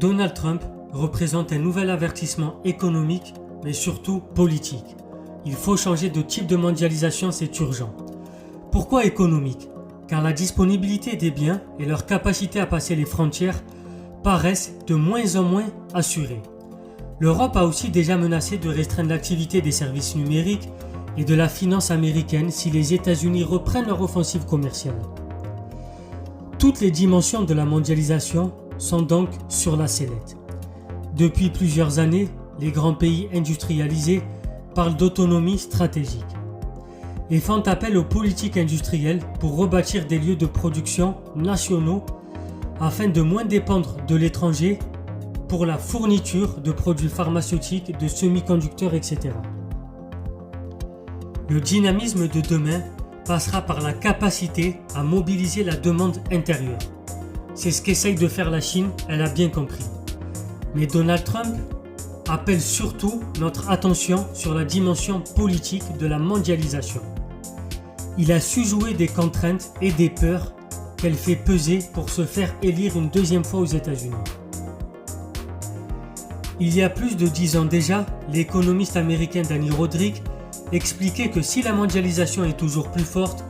Donald Trump représente un nouvel avertissement économique, mais surtout politique. Il faut changer de type de mondialisation, c'est urgent. Pourquoi économique ? Car la disponibilité des biens et leur capacité à passer les frontières paraissent de moins en moins assurées. L'Europe a aussi déjà menacé de restreindre l'activité des services numériques et de la finance américaine si les États-Unis reprennent leur offensive commerciale. Toutes les dimensions de la mondialisation sont donc sur la sellette. Depuis plusieurs années, les grands pays industrialisés parlent d'autonomie stratégique et font appel aux politiques industrielles pour rebâtir des lieux de production nationaux afin de moins dépendre de l'étranger pour la fourniture de produits pharmaceutiques, de semi-conducteurs, etc. Le dynamisme de demain passera par la capacité à mobiliser la demande intérieure. C'est ce qu'essaye de faire la Chine, elle a bien compris. Mais Donald Trump appelle surtout notre attention sur la dimension politique de la mondialisation. Il a su jouer des contraintes et des peurs qu'elle fait peser pour se faire élire une deuxième fois aux États-Unis. Il y a plus de 10 ans déjà, l'économiste américain Danny Rodrik expliquait que si la mondialisation est toujours plus forte,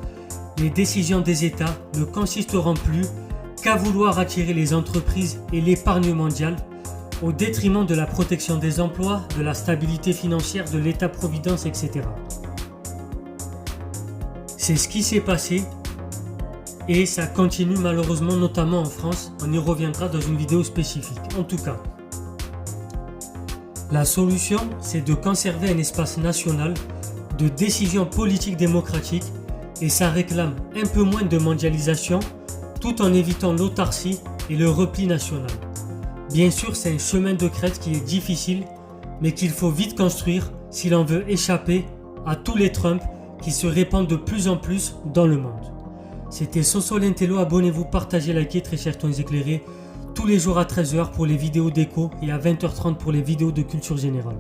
les décisions des États ne consisteront plus qu'à vouloir attirer les entreprises et l'épargne mondiale au détriment de la protection des emplois, de la stabilité financière, de l'État-providence, etc. C'est ce qui s'est passé et ça continue malheureusement, notamment en France. On y reviendra dans une vidéo spécifique. En tout cas, la solution, c'est de conserver un espace national de décision politique démocratique et ça réclame un peu moins de mondialisation tout en évitant l'autarcie et le repli national. Bien sûr, c'est un chemin de crête qui est difficile, mais qu'il faut vite construire si l'on veut échapper à tous les Trump qui se répandent de plus en plus dans le monde. C'était Soso Lentello, abonnez-vous, partagez, likez, très chers tons éclairés, tous les jours à 13h pour les vidéos d'écho et à 20h30 pour les vidéos de culture générale.